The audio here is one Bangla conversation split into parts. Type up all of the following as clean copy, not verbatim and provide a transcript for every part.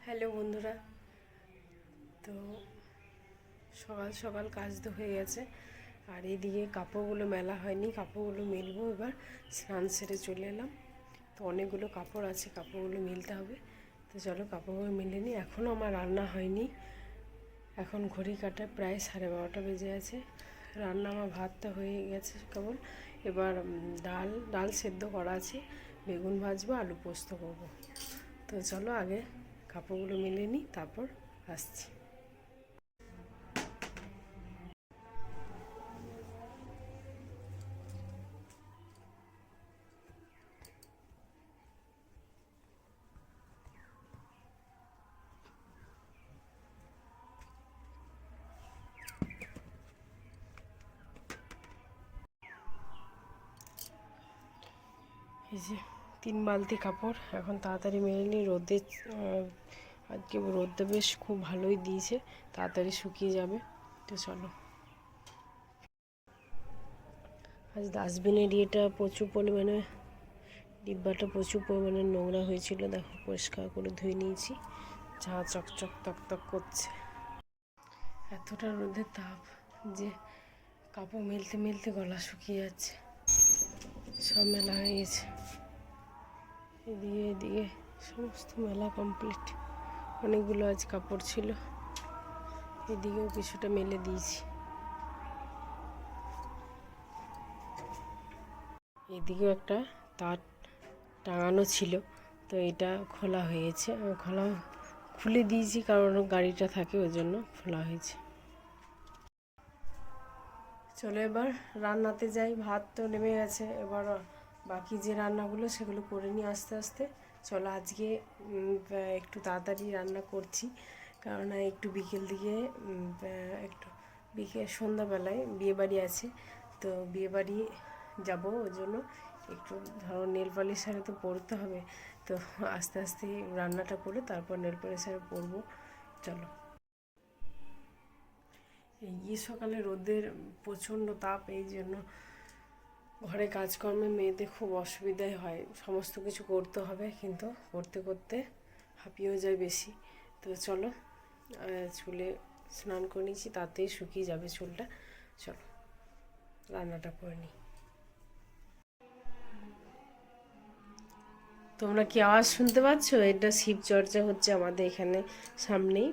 হ্যালো বন্ধুরা, তো সকাল সকাল কাজ তো হয়ে গেছে। আর এদিকে কাপড়গুলো মেলা হয়নি, কাপড়গুলো মেলবো। এবার স্নান সেরে চলে এলাম। তো অনেকগুলো কাপড় আছে, কাপড়গুলো মেলতে হবে। তো চলো কাপড়গুলো মেলে নিই। এখনও আমার রান্না হয়নি। এখন ঘড়ি কাটা প্রায় 12:30 বেজে আছে। রান্না আমার ভাতটা হয়ে গেছে কেবল। এবার ডাল সেদ্ধ করা আছে, বেগুন ভাজবো, আলু পোস্ত করবো। তো চলো আগে কাপড়গুলো মেলে নিই, তারপর আসছি। এই যে 3 বালতি কাপড় এখন তাড়াতাড়ি মেলে নিই। আজকে রোদটা বেশ খুব ভালোই দিয়েছে, তাড়াতাড়ি শুকিয়ে যাবে। তো চলো, আজ ডাস্টবিনের ডিব্বাটা প্রচুর পরিমাণে নোংরা হয়েছিল। দেখো পরিষ্কার করে ধুয়ে নিয়েছি, যা চকচক তক করছে। এতটা রোদের তাপ যে কাপড় মেলতে মেলতে গলা শুকিয়ে যাচ্ছে। সব মেলা হয়ে গেছে, এদিকে সমস্ত মেলা কমপ্লিট। অনেকগুলো আজ কাপড় ছিল, এদিকেও কিছুটা মেলে দিয়েছি। এদিকেও একটা তার টাঙানো ছিল, তো এটা খোলা হয়েছে। খুলে দিয়েছি, কারণ গাড়িটা থাকে ওই জন্য খোলা হয়েছে। চলো এবার রান্নাতে যাই। ভাত তো নেমে গেছে, এবার বাকি যে রান্নাগুলো সেগুলো করে নিই আস্তে আস্তে। চলো আজকে একটু তাড়াতাড়ি রান্না করছি, কারণ একটু বিকেল দিকে সন্ধ্যাবেলায় বিয়েবাড়ি আছে। তো বিয়েবাড়ি যাব, ওই জন্য একটু ধরো নেল পালিশারে তো পরতে হবে। তো আস্তে আস্তে রান্নাটা করে তারপর নেল পালিশারে পরবো। চলো। এই সকালে রোদের প্রচণ্ড তাপ, এই জন্য ঘরে কাজকর্মে মেয়েদের খুব অসুবিধাই হয়। সমস্ত কিছু করতে হবে, কিন্তু করতে করতে হাঁপিয়েও যায় বেশি। তো চলো, চুলে স্নান করে নিয়েছি, তাতেই শুকিয়ে যাবে চুলটা। চলো রান্নাটা করে নিই। তোমরা কি আওয়াজ শুনতে পাচ্ছ? এটা শিবচর্চা হচ্ছে আমাদের এখানে সামনেই।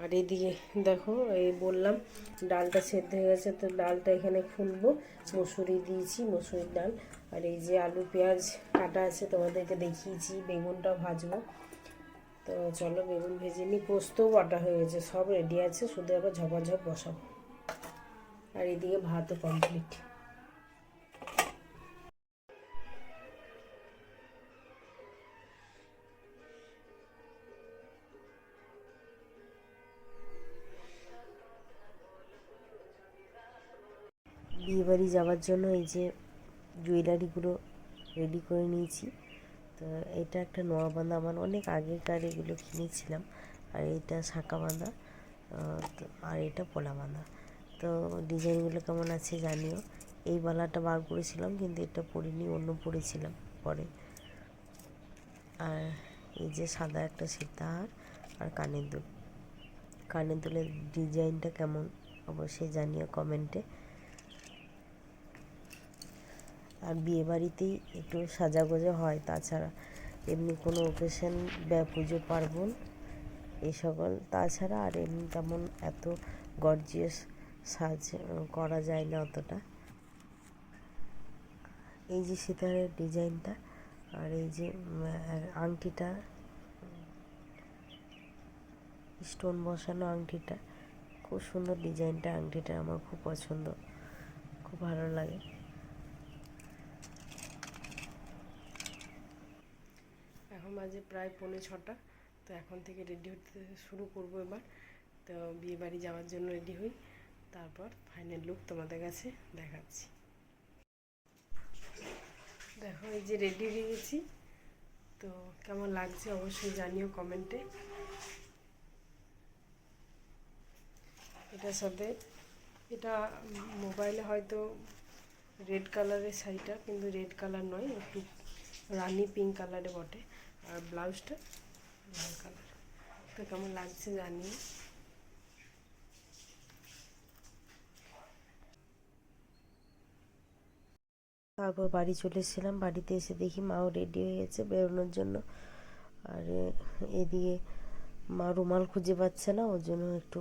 আর এদিকে দেখো, এই বললাম ডালটা সেদ্ধ হয়ে গেছে, তো ডালটা এখানে খুলবো। মসুরি দিয়েছি, মসুরির ডাল। আর এই যে আলু পেঁয়াজ কাটা আছে, তোমাদেরকে দেখিয়েছি। বেগুনটা ভাজবো। তো চলো বেগুন ভেজে নিই। পোস্তও বাটা হয়ে গেছে, সব রেডি আছে, শুধু আবার ঝপাঝপ বসাবো। আর এদিকে ভাতও কমপ্লিট। বিয়েবাড়ি যাওয়ার জন্য এই যে জুয়েলারিগুলো রেডি করে নিয়েছি। তো এটা একটা নোয়া বাঁধা, আমার অনেক আগেকার এগুলো কিনেছিলাম। আর এটা শাঁখা বাঁধা, আর এটা পলা বাঁধা। তো ডিজাইনগুলো কেমন আছে জানিও। এই বালাটা বার করেছিলাম, কিন্তু এটা পরিনি, অন্য পরেছিলাম পরে। আর এই যে সাদা একটা সীতাহার আর কানের দুলের ডিজাইনটা কেমন অবশ্যই জানিও কমেন্টে। আর বিয়েবাড়িতেই একটু সাজাগোজা হয়, তাছাড়া এমনি কোনো ওকেশন বা পুজো পার্বণ এই সকল তাছাড়া আর এমনি তেমন এত গর্জিয়াস সাজ করা যায় না অতটা। এই যে সীতাহারের ডিজাইনটা, আর এই যে আংটিটা, স্টোন বসানো আংটিটা, খুব সুন্দর ডিজাইনটা। আংটিটা আমার খুব পছন্দ, খুব ভালো লাগে। এখন বাজে প্রায় 5:45। তো এখন থেকে রেডি হতে শুরু করবো এবার। তো বিয়ে বাড়ি যাওয়ার জন্য রেডি হই, তারপর ফাইনাল লুক তোমাদের কাছে দেখাচ্ছি। দেখো এই যে রেডি হয়ে গেছি, তো কেমন লাগছে অবশ্যই জানিও কমেন্টে। এটার সাথে এটা মোবাইলে হয়তো রেড কালারের শাড়িটা, কিন্তু রেড কালার নয়, একটু রানি পিঙ্ক কালারে বটে। আর ব্লাউজটা লাল কালার। তো কেমন লাগছে জানি। তারপর বাড়ি চলে এসেছিলাম। বাড়িতে এসে দেখি মাও রেডি হয়ে গেছে বেরোনোর জন্য। আর এদিকে মা রুমাল খুঁজে পাচ্ছে না, ওর জন্য একটু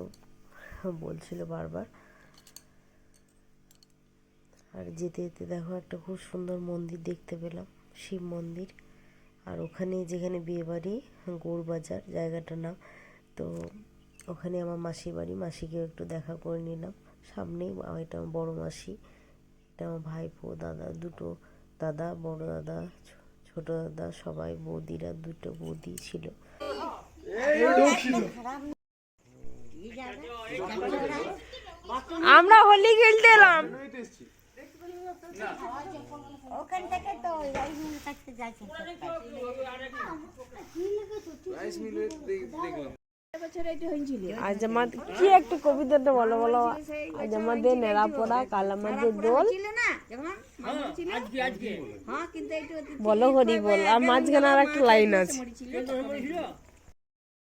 বলছিল বারবার। আর যেতে যেতে দেখো একটা খুব সুন্দর মন্দির দেখতে পেলাম, শিব মন্দির। আর ওখানে যেখানে বিয়েবাড়ি, গৌরবাজার জায়গাটার নাম। তো ওখানে আমার মাসির বাড়ি, মাসিকেও একটু দেখা করে নিলাম। সামনেই এটা আমার বড়ো মাসি, এটা আমার ভাইপো, দাদা, দুটো দাদা, বড় দাদা, ছোট দাদা, সবাই, বৌদিরা, দুটো বৌদি ছিল। আমরা হোলি খেলতে এলাম। ওখান থেকে তো থাকতে যাচ্ছি। আজ আমার কি একটা কবিতাটা বলো বলো। আজ আমাদের নেড়া পড়া, কাল আমাদের দোল, বলো হরি বল। আর মাঝখানে আর একটা লাইন আছে।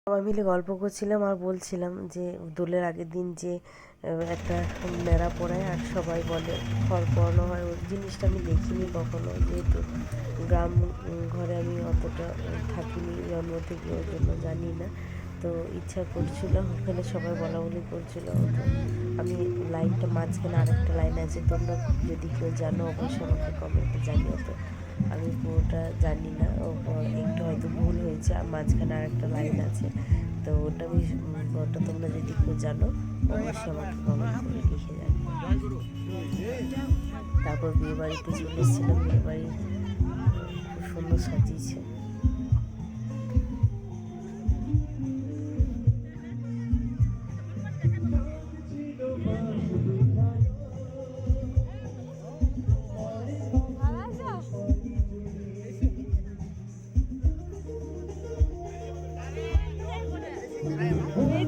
সবাই মিলে গল্প করছিলাম আর বলছিলাম যে দোলের আগের দিন যে একটা নেড়া পড়ায় আর সবাই বলে খড় পড়ানো হয়, ওই জিনিসটা আমি দেখিনি কখনো, যেহেতু গ্রাম ঘরে আমি অতটা থাকিনি জন্ম থেকে, ওই জন্য জানি না। তো ইচ্ছা করছিল, ওখানে সবাই বলা বলি করছিল। তো আমি লাইনটা মাঝখানে আরেকটা লাইন আছে, তোমরা যদি কেউ জানো অবশ্যই আমাকে কমেন্টে জানিও। তো আমি পুরোটা জানি না, একটু হয়তো ভুল হয়েছে। আর মাঝখানে আরেকটা লাইন আছে, তো ওটা তোমরা যদি কেউ জানো অবশ্যই আমাকে কমেন্ট করে লিখে যাবে। তারপর বিয়ে বাড়িতে চলে এসেছিলাম। বিয়ে বাড়ি খুব সুন্দর সাজিয়েছে।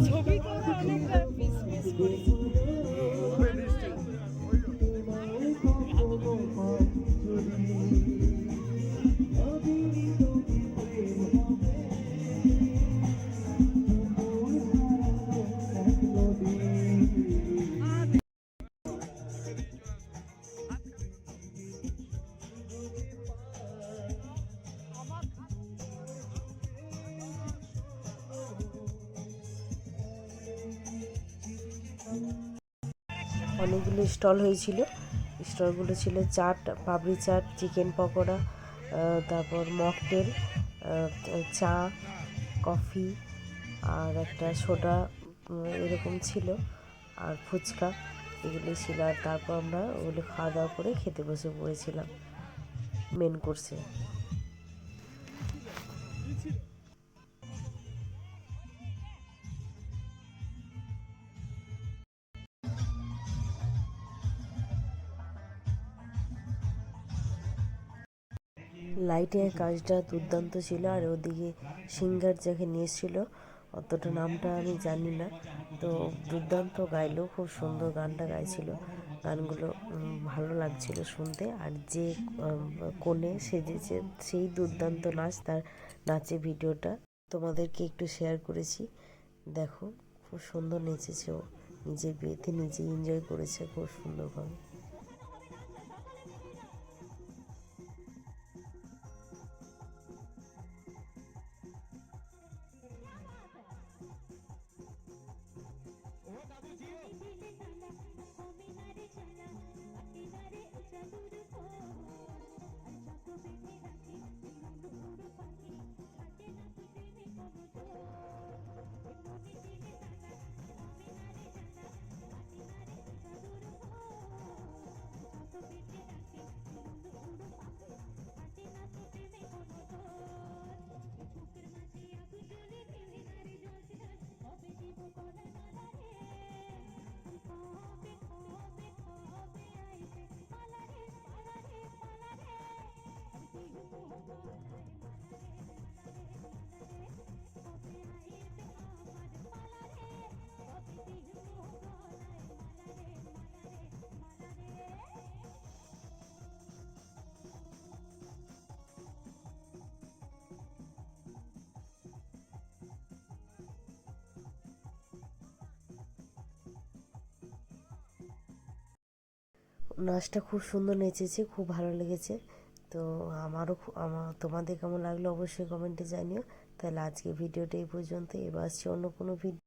ছবি করে অনেকটা মিস করেছি। অনেকগুলো স্টল হয়েছিল। স্টলগুলো ছিল চাট, পাপড়ি চাট, চিকেন পকোড়া, তারপর মকটেল, চা, কফি আর একটা সোডা এরকম ছিল, আর ফুচকা, এগুলো ছিল। আর তারপর আমরা ওগুলো খাওয়া দাওয়া করে খেতে বসে পড়েছিলাম মেন কোর্সে। লাইটের কাজটা দুর্দান্ত ছিল। আর ওদিকে সিঙ্গার যাকে নিয়ে এসেছিলো, অতটা নামটা আমি জানি না, তো দুর্দান্ত গাইলো, খুব সুন্দর গানটা গাইছিল। গানগুলো ভালো লাগছিল শুনতে। আর যে কোণে সেজেছে সেই দুর্দান্ত নাচ, তার নাচের ভিডিওটা তোমাদেরকে একটু শেয়ার করেছি। দেখো খুব সুন্দর নেচেছে ও, নিজের বিয়েতে নিজেই এনজয় করেছে খুব সুন্দরভাবে। নাচটা খুব সুন্দর নেচেছে, খুব ভালো লেগেছে। তো তোমাদের কেমন লাগলো অবশ্যই কমেন্টে জানিও। তাহলে আজকে ভিডিওটা এই পর্যন্ত, এবার আসছি অন্য কোনো video.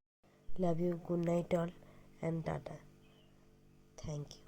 Love you, good night all and tata, thank you.